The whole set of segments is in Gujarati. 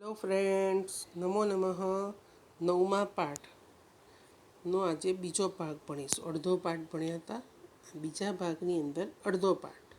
હેલો ફ્રેન્ડ્સ, નમો નમઃ. નવમા પાઠનો આજે બીજો ભાગ ભણીશું. અડધો પાઠ ભણ્યા હતા, બીજા ભાગની અંદર અડધો પાઠ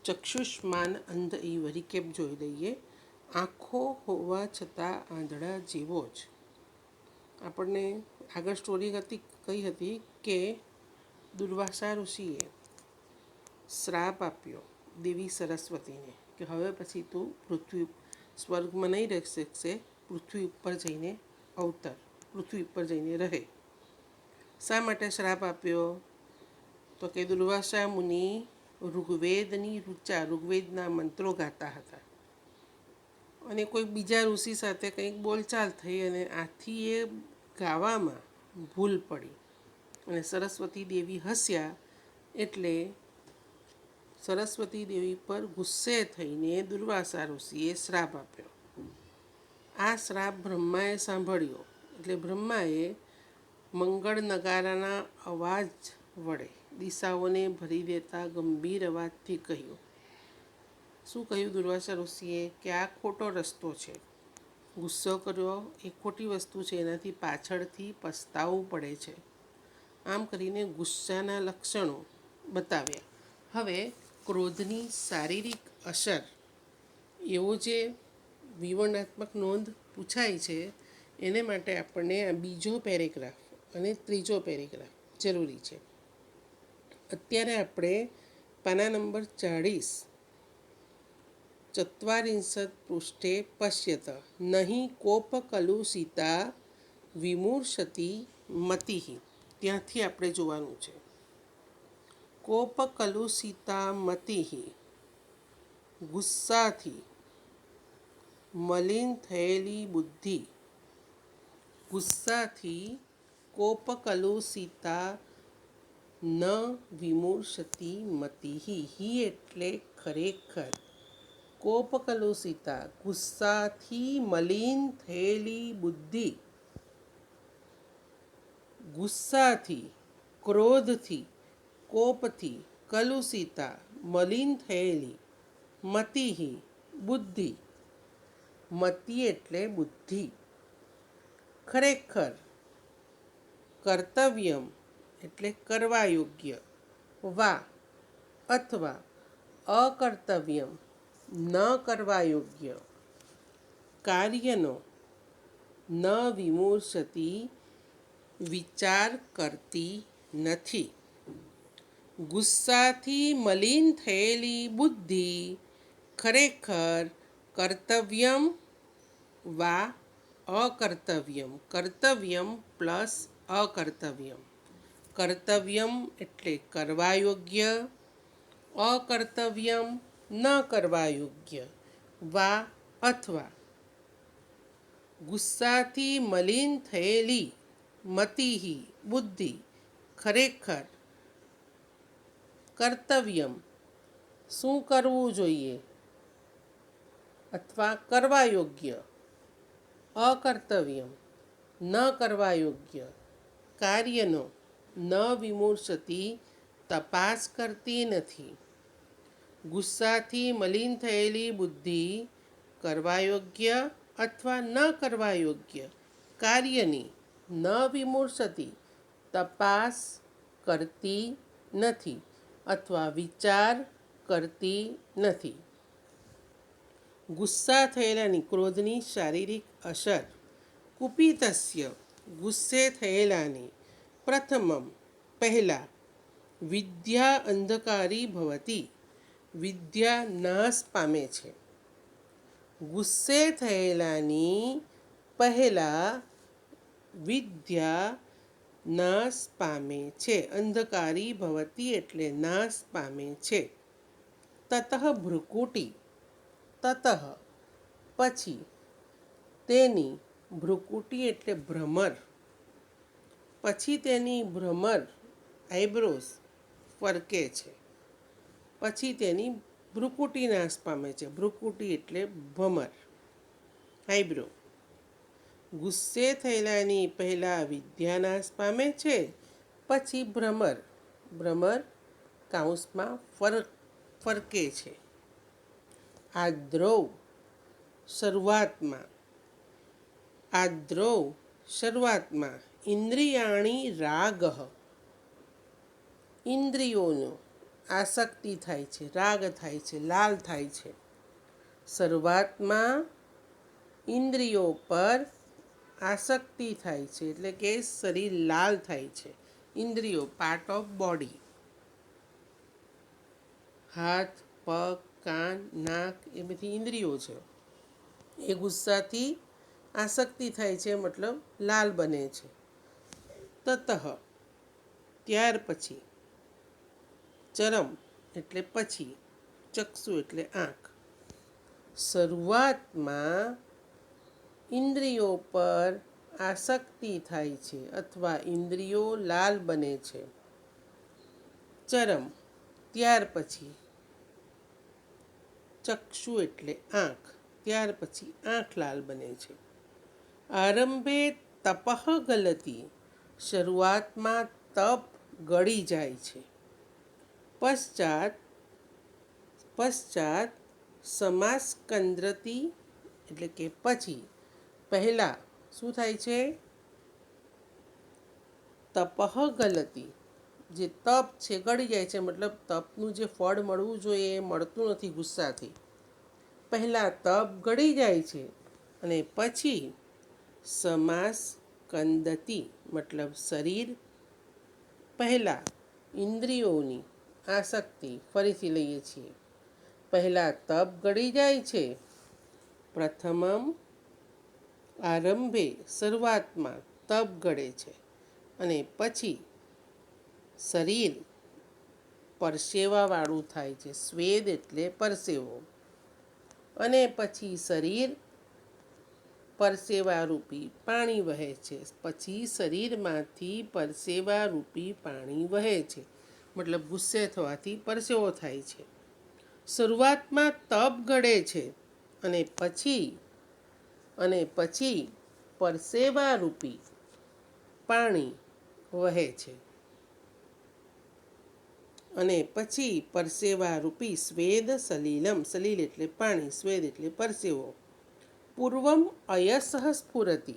ચક્ષુષ્માન અંધ ઈવ રિકેપ જોઈ લઈએ. આંખો હોવા છતાં આંધળા જેવો જ. આપણને આગળ સ્ટોરી કઈ હતી કે દુર્વાસા ઋષિએ શ્રાપ આપ્યો દેવી સરસ્વતીને કે હવે પછી તું પૃથ્વી સ્વર્ગમાં નહીં રહી શકશે, પૃથ્વી ઉપર જઈને અવતર, પૃથ્વી ઉપર જઈને રહે. શા માટે શ્રાપ આપ્યો? તો કે દુર્વાસા મુનિ ઋગ્વેદની ઋચા, ઋગ્વેદના મંત્રો ગાતા હતા અને કોઈ બીજા ઋષિ સાથે કંઈક બોલચાલ થઈ અને આથી એ ગાવામાં ભૂલ પડી અને સરસ્વતી દેવી હસ્યા. એટલે સરસ્વતી દેવી પર ગુસ્સે થઈને દુર્વાસા ઋષિએ શ્રાપ આપ્યો. આ શ્રાપ બ્રહ્માએ સાંભળ્યો એટલે બ્રહ્માએ મંગળ નગારાના અવાજ વડે દિશાઓને ભરી દેતા ગંભીર અવાજથી કહ્યું. શું કહ્યું દુર્વાસા ઋષિએ? કે આ ખોટો રસ્તો છે. ગુસ્સો કર્યો એ ખોટી વસ્તુ છે, એનાથી પાછળથી પસ્તાવવું પડે છે. આમ કરીને ગુસ્સાના લક્ષણો બતાવ્યા. હવે ક્રોધની શારીરિક અસર એવો જે વિવરણાત્મક નોંધ પૂછાય છે, એને માટે આપણને આ બીજો પેરેગ્રાફ અને ત્રીજો પેરેગ્રાફ જરૂરી છે. અત્યારે આપણે પાના નંબર 40 ચત્વારિંશત પૃષ્ઠે પશ્યત નહીં કોપ કલુષિતા વિમૂર્ષતી મતિઃ, ત્યાંથી આપણે જોવાનું છે. કોપ કલુષિતા મતિઃ, ગુસ્સાથી મલિન થયેલી બુદ્ધિ. ગુસ્સાથી કોપ કલુષિતા ન વિમૂર્ષતી મતિઃ. હિ એટલે ખરેખર. કોપ કલુષિતા ગુસ્સાથી મલિન થયેલી બુદ્ધિ. ગુસ્સાથી, ક્રોધથી, કોપથી, કલુષિતા મલિન થયેલી, મતિઃ બુદ્ધિ. મતિ એટલે બુદ્ધિ. ખરેખર, કર્તવ્યમ એટલે કરવા યોગ્ય, વા અથવા અકર્તવ્યમ ન કરવા યોગ્ય કાર્યનો ન વિમૂર્ષતી વિચાર કરતી નથી. ગુસ્સાથી મલિન થયેલી બુદ્ધિ ખરેખર કર્તવ્યમ વા અકર્તવ્યમ, કર્તવ્યમ પ્લસ અકર્તવ્યમ. કર્તવ્યમ એટલે કરવા યોગ્ય, અકર્તવ્યમ ન કરવા યોગ્ય, વા અથવા ગુસ્સાથી મલિન થયેલી મતિઃ બુદ્ધિ ખરેખર કર્તવ્યમ શું કરવું જોઈએ અથવા કરવા યોગ્ય, અકર્તવ્યમ ન કરવા યોગ્ય કાર્યનો ન વિમૂર્ષતી તપાસ કરતી નથી. ગુસ્સાથી મલિન થયેલી બુદ્ધિ કરવા યોગ્ય અથવા ન કરવા યોગ્ય કાર્યની ન વિમૂર્ષતી તપાસ કરતી નથી અથવા વિચાર કરતી નથી. ગુસ્સા થયેલાની, ક્રોધની શારીરિક અસર. કુપિતસ્ય ગુસ્સે થયેલાની પ્રથમમ પહેલાં વિદ્યા અંધકારી ભવતી, વિદ્યા નાશ પામે છે. ગુસ્સે થયેલાની પહેલાં વિદ્યા નાશ પામે છે. અંધકારી ભવતી એટલે નાશ પામે છે. તતઃ ભ્રુકુટી, તતઃ પછી, તેની ભ્રુકુટી એટલે ભ્રમર, પછી તેની ભ્રમર આઈબ્રોઝ ફરકે છે, પછી તેની ભ્રુકુટી નાશ પામે છે. ભ્રુકુટી એટલે ભમર, આઈબ્રો. ગુસ્સે થયેલાની પહેલાં વિદ્યા નાશ પામે છે, પછી ભ્રમર, ભ્રમર કાઉસમાં ફરકે છે. આ દ્રવ શરૂઆતમાં આદ્રૌ શરૂઆતમાં ઇન્દ્રિયાણી રાગ, ઇન્દ્રિયોનો આસક્તિ થાય છે, રાગ થાય છે, લાલ થાય છે. શરૂઆતમાં ઇન્દ્રિયો પર આસક્તિ થાય છે, એટલે કે શરીર લાલ થાય છે. ઇન્દ્રિયો પાર્ટ ઓફ બોડી, હાથ, પગ, કાન, નાક એ બધી ઇન્દ્રિયો છે. એ ગુસ્સાથી આસક્તિ થાય છે, મતલબ લાલ બને છે. તતઃ ત્યાર પછી, ચરમ એટલે પછી, ચક્ષુ એટલે આંખ. શરૂઆતમાં ઇન્દ્રિયો પર આસક્તિ થાય છે અથવા ઇન્દ્રિયો લાલ બને છે. ચરમ ત્યાર પછી, ચક્ષુ એટલે આંખ, ત્યાર પછી આંખ લાલ બને છે. આરંભે તપઃ ગલતી, શરૂઆતમાં તપ ગળી જાય છે. પશ્ચાત સમાસ્કંદ્રતી એટલે કે પછી, પહેલાં શું થાય છે? તપઃ ગલતી, જે તપ છે ગળી જાય છે, મતલબ તપનું જે ફળ મળવું જોઈએ એ મળતું નથી ગુસ્સાથી. પહેલાં તપ ગળી જાય છે અને પછી સમાસ્કંદતી મતલબ શરીર, પહેલાં ઇન્દ્રિયોની આસક્તિ, ફરીથી લઈએ છીએ. પહેલાં તપ ગળી જાય છે. પ્રથમમ આરંભે શરૂઆતમાં તપ ગળે છે અને પછી શરીર પરસેવાવાળું થાય છે. સ્વેદ એટલે પરસેવો. અને પછી શરીર પરસેવારૂપી પાણી વહે છે. પછી શરીરમાંથી પરસેવારૂપી પાણી વહે છે, મતલબ ગુસ્સે થવાથી પરસેવો થાય છે. શરૂઆતમાં તપ ગળે છે અને પછી પરસેવારૂપી પાણી વહે છે. અને પછી પરસેવારૂપી સ્વેદ સલીલમ, સલીલ એટલે પાણી, સ્વેદ એટલે પરસેવો. પૂર્વમ અયસ સ્ફુરતિ,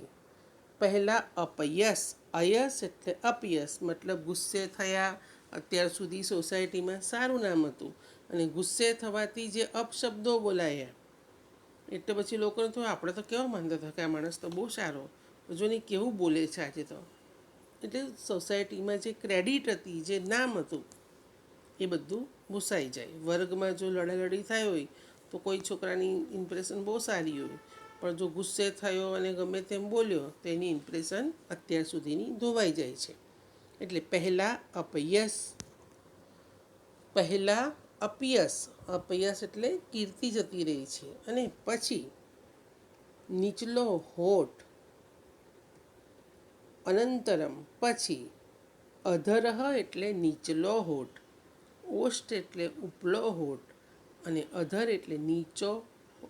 પહેલાં અપયસ, અયસ એટલે અપયસ, મતલબ ગુસ્સે થયા. અત્યાર સુધી સોસાયટીમાં સારું નામ હતું અને ગુસ્સે થવાથી જે અપશબ્દો બોલાયા એટલે પછી લોકોને તો આપણે તો કેવા માનતા હતા કે આ માણસ તો બહુ સારો, જોને કેવું બોલે છે આજે તો. એટલે સોસાયટીમાં જે ક્રેડિટ હતી, જે નામ હતું, એ બધું ભૂસાઈ જાય. વર્ગમાં જો લડાલડી થઈ હોય તો કોઈ છોકરાની ઇમ્પ્રેશન બહુ સારી હોય, પણ જો ગુસ્સે થયો અને ગમે તેમ બોલ્યો તો એની ઇમ્પ્રેશન અત્યાર સુધીની ધોવાઈ જાય છે. એટલે પહેલાં અપયસ, અપયસ એટલે કીર્તિ જતી રહી છે. અને પછી નીચલો હોઠ, અનંતરમ પછી, અધરહ એટલે નીચલો હોઠ, ઓષ્ઠ એટલે ઉપલો હોઠ અને અધર એટલે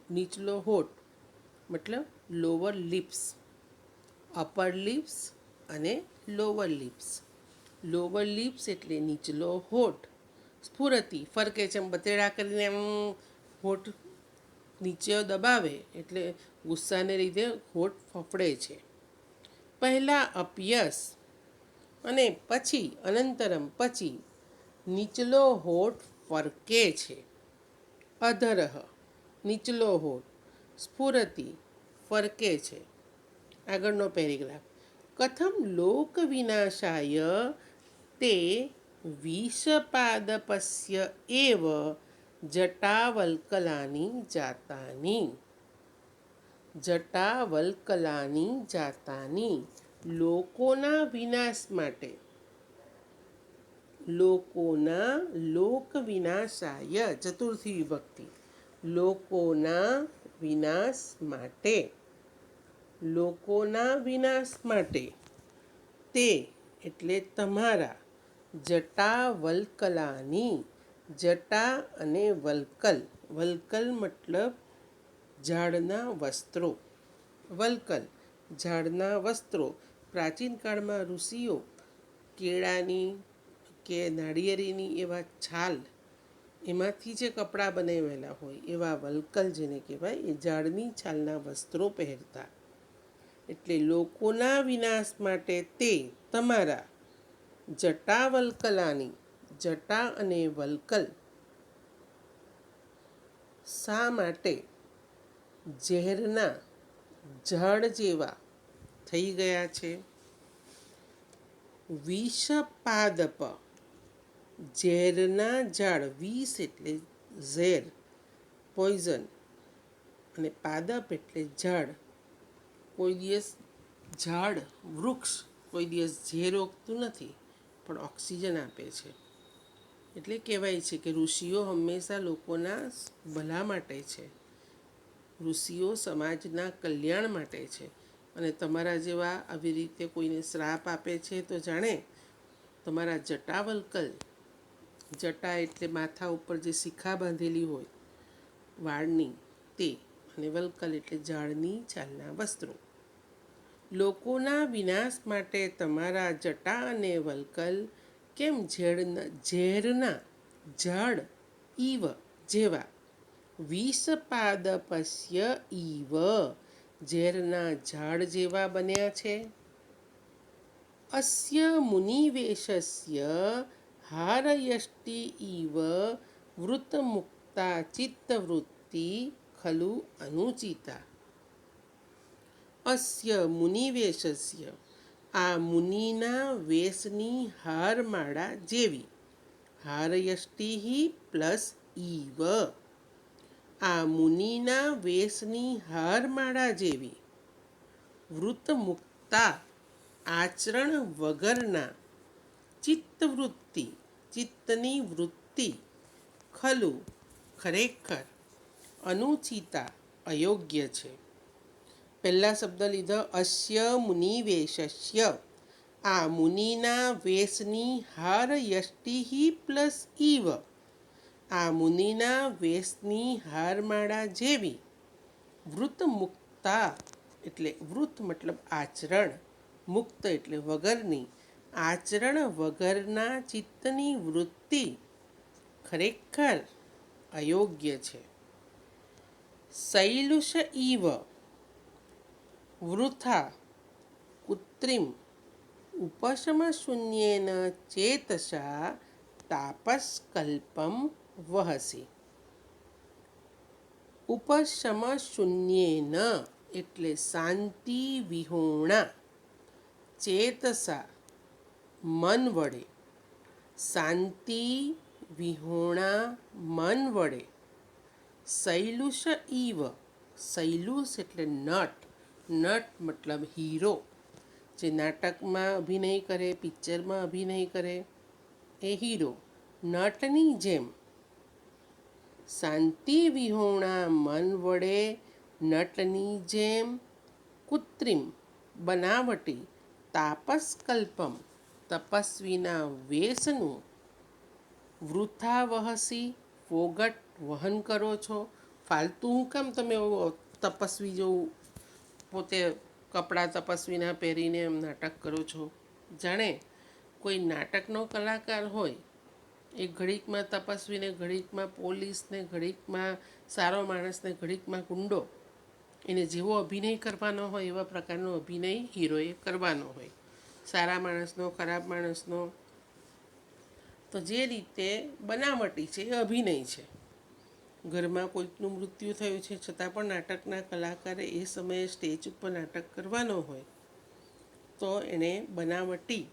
નીચલો હોઠ, મતલબ લોઅર લિપ્સ. અપર લિપ્સ અને લોઅર લિપ્સ. લોઅર લિપ્સ એટલે નીચલો હોઠ. સ્ફુરતિ ફરકે છે, બતેડા કરીને એમ હોઠ નીચે દબાવે એટલે ગુસ્સાને લીધે હોઠ ફફડે છે. પહેલાં અપયસ અને પછી અનંતરમ પછી નીચલો હોઠ ફરકે છે. અધરહ નીચલો હોઠ, સ્ફુરતિ ફરકે છે. આગળનો પેરેગ્રાફ. કથમ લોક વિનાશાય તે વિષપાદપસ્ય એવ જટાવલ્કલાની જાતાની. જટાવલ્કલાની જાતાની, લોકોના વિનાશ માટે, લોકોના લોક વિનાશાય ચતુર્થી વિભક્તિ, લોકોના વિનાશ માટે, લોકોના વિનાશ માટે, તે એટલે તમારા, જટાવલ્કલાની, જટા અને વલ્કલ, વલ્કલ મતલબ ઝાડના વસ્ત્રો, વલ્કલ ઝાડના વસ્ત્રો. પ્રાચીન કાળમાં ઋષિઓ કેળાની કે નાળિયેરીની એવા છાલ, એમાંથી જે કપડાં બનાવેલા હોય એવા વલ્કલ જેને કહેવાય, એ ઝાડની છાલના વસ્ત્રો પહેરતા. એટલે લોકોના વિનાશ માટે તે તમારા જટાવલ્કલાની, જટા અને વલ્કલ શા માટે ઝેરના ઝાડ જેવા થઈ ગયા છે? વિષપાદપ, ઝેરના ઝાડ, વિષ એટલે ઝેર, પોઈઝન, અને પાદપ એટલે ઝાડ. કોઈ દિવસ ઝાડ, વૃક્ષ કોઈ દિવસ ઝેર ઓગતું નથી, પણ ઓક્સિજન આપે છે. એટલે કહેવાય છે કે ઋષિઓ હંમેશા લોકોના ભલા માટે છે. ઋષિઓ સમાજના કલ્યાણ માટે છે. અને તમારા જેવા આવી રીતે કોઈને શ્રાપ આપે છે તો જાણે તમારા જટાવલ્કલ, જટા એટલે માથા ઉપર જે શિખા બાંધેલી હોય વાળની તે, અને વલ્કલ એટલે ઝાડની છાલના વસ્ત્રો. લોકોના વિનાશ માટે તમારા જટા અને વલ્કલ કેમ ઝેરના ઝાડ ઈવ જેવા, વિષપાદપસ્ય ઈવ ઝેરના ઝાડ જેવા બન્યા છે? અસ્ય મુનિવેશસ્ય હારયષ્ટિ ઈવ વૃતમુક્તા ચિત્તવૃત્તિ ખલુ અનુચિતા. અસ્ય મુનિવેશસ્ય, આ મુનિના વેશની હારમાળા જેવી, હારયષ્ટિ પ્લસ ઈવ, આ મુનિના વેશની હારમાળા જેવી, વૃતમુક્તા આચરણ વગરના, ચિત્તવૃત્તિ ચિત્તની વૃત્તિ, ખલુ ખરેખર, અનુચિતા અયોગ્ય છે. પહેલા શબ્દ લીધો અસ્ય મુનિવેશસ્ય, આ મુનિના વેશની હારયષ્ટિ પ્લસ ઈવ, આ મુનિના વેશની હારમાળા જેવી, વૃતમુક્તા એટલે વૃત મતલબ આચરણ, મુક્ત એટલે વગરની, આચરણ વગરના ચિત્તની વૃત્તિ ખરેખર અયોગ્ય છે. શૈલુષ ઈવ વૃથા કૃત્રિમ ઉપશમશૂન્યેન ચેતસા તાપસ્કલ્પમ વહસી. ઉપશમશૂન્યેન એટલે શાંતિ વિહોણા, ચેતસા મન વડે, શાંતિ વિહોણા મન વડે, શૈલુષ ઈવ, શૈલુષ એટલે નટ, નટ મતલબ હીરો, જે નાટકમાં અભિનય કરે, પિક્ચરમાં અભિનય કરે એ હીરો, નટની જેમ શાંતિ વિહોણા મન વડે નટની જેમ, કૃત્રિમ બનાવટી, તાપસ્કલ્પમ તપસ્વીના વેશનું, વૃથા વહસી ફોગટ વહન કરો છો. ફાલતુ હું કામ તમે તપસ્વી જેવું પોતે કપડાં તપસ્વીના પહેરીને એમ નાટક કરો છો? જાણે કોઈ નાટકનો કલાકાર હોય એ ઘડીકમાં તપસ્વીને, ઘડીકમાં પોલીસને, ઘડીકમાં સારો માણસને, ઘડીકમાં ગુંડો, એને જેવો અભિનય કરવાનો હોય એવા પ્રકારનો અભિનય હીરોએ કરવાનો હોય, સારા માણસનો, ખરાબ માણસનો. તો જે રીતે બનાવટી છે એ અભિનય છે. ઘરમાં કોઈકનું મૃત્યુ થયું છે છતાં પણ નાટકના કલાકારે એ સમયે સ્ટેજ ઉપર નાટક કરવાનો હોય તો એણે બનાવટી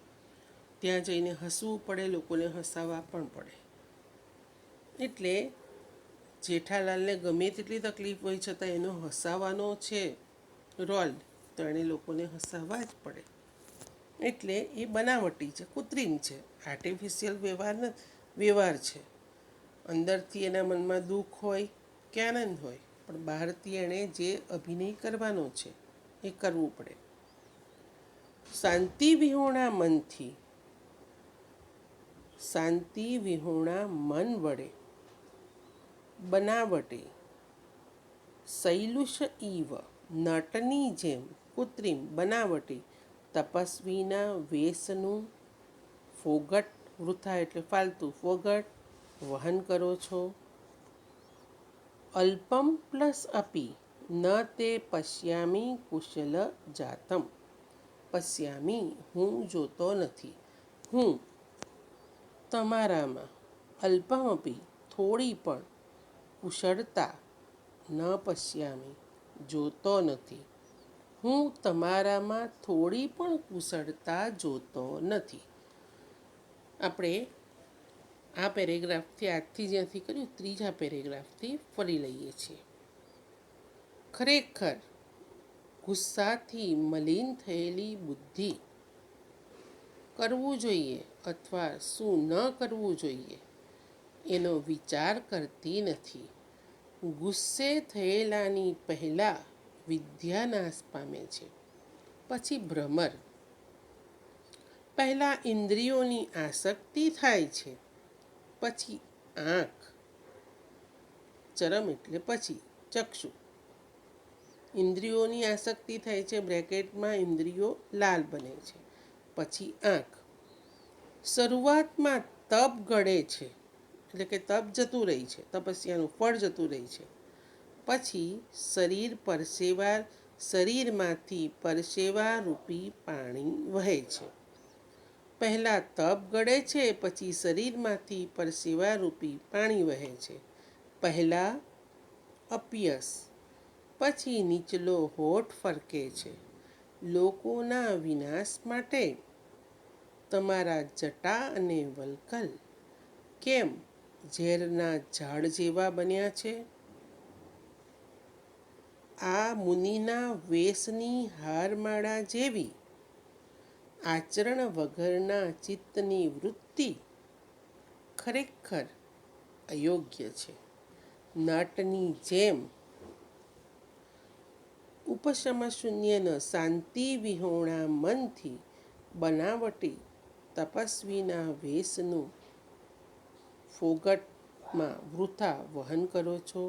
ત્યાં જઈને હસવું પડે, લોકોને હસાવવા પણ પડે. એટલે જેઠાલાલને ગમે તેટલી તકલીફ હોય છતાં એનો હસાવવાનો છે રોલ, તો એણે લોકોને હસાવવા જ પડે. એટલે એ બનાવટી છે, કૃત્રિમ છે, આર્ટિફિશિયલ વ્યવહાર છે. અંદરથી એના મનમાં દુઃખ હોય કે આનંદ હોય, પણ બહારથી એણે જે અભિનય કરવાનો છે એ કરવું પડે. શાંતિ વિહોણા મનથી, શાંતિ વિહોણા મન વડે બનાવટી, શૈલુષ ઈવ નટની જેમ, કૃત્રિમ બનાવટી, તપસ્વીના વેશનું, ફોગટ વૃથા એટલે ફાલતુ, ફોગટ વહન કરો છો. અલ્પમ પ્લસ અપી ન તે પશ્યામી કુશલ જાતમ. પશ્યામી હું જોતો નથી. હું તમારામાં અલ્પમપી થોડી પણ કુશળતા ન પશ્યામી જોતો નથી. હું તમારામાં થોડી પણ કુશળતા જોતો નથી. આપણે આ પેરેગ્રાફથી આજથી જ્યાંથી કર્યું ત્રીજા પેરેગ્રાફથી ફરી લઈએ છીએ. ખરેખર ગુસ્સાથી મલિન થયેલી બુદ્ધિ કરવું જોઈએ અથવા શું ન કરવું જોઈએ એનો વિચાર કરતી નથી. ગુસ્સે થયેલાની પહેલાં વિદ્યા નાશ પામે છે, પછી ભ્રમર. પહેલાં ઇન્દ્રિયોની આસક્તિ થાય છે, પછી આંખ. ચરમ એટલે પછી ચક્ષુ. ઇન્દ્રિયોની આસક્તિ થાય છે, બ્રેકેટમાં ઇન્દ્રિયો લાલ બને છે, પછી આંખ. શરૂઆતમાં તપ ગળે છે, એટલે કે તપ જતું રહે છે, તપસ્યાનું ફળ જતું રહે છે. પછી શરીરમાંથી પરસેવા રૂપી પાણી વહે છે. પહેલાં તપ ગળે છે, પછી શરીરમાંથી પરસેવા રૂપી પાણી વહે છે. પહેલાં અપયસ, પછી નીચલો હોઠ ફરકે છે. લોકોના વિનાશ માટે તમારા જટા અને વલ્કલ કેમ ઝેરના ઝાડ જેવા બન્યા છે? આ મુનિના વેશની હારમાળા જેવી આચરણ વગરના ચિત્તની વૃત્તિ ખરેખર અયોગ્ય છે. નટની જેમ ઉપશમશૂન્યન શાંતિ વિહોણા મનથી બનાવટી તપસ્વીના વેશનું ફોગટમાં વૃથા વહન કરો છો.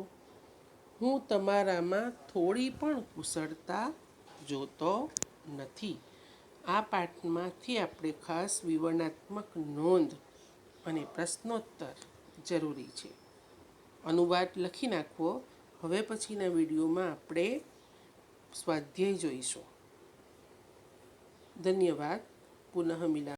હું તમારામાં થોડી પણ કુશળતા જોતો નથી. આ પાઠમાંથી આપણે ખાસ વિવરણાત્મક નોંધ અને પ્રશ્નોત્તર જરૂરી છે. અનુવાદ લખી નાખવો. હવે પછીના વિડીયોમાં આપણે સ્વાધ્યાય જોઈશું. ધન્યવાદ. પુનઃ મિલા.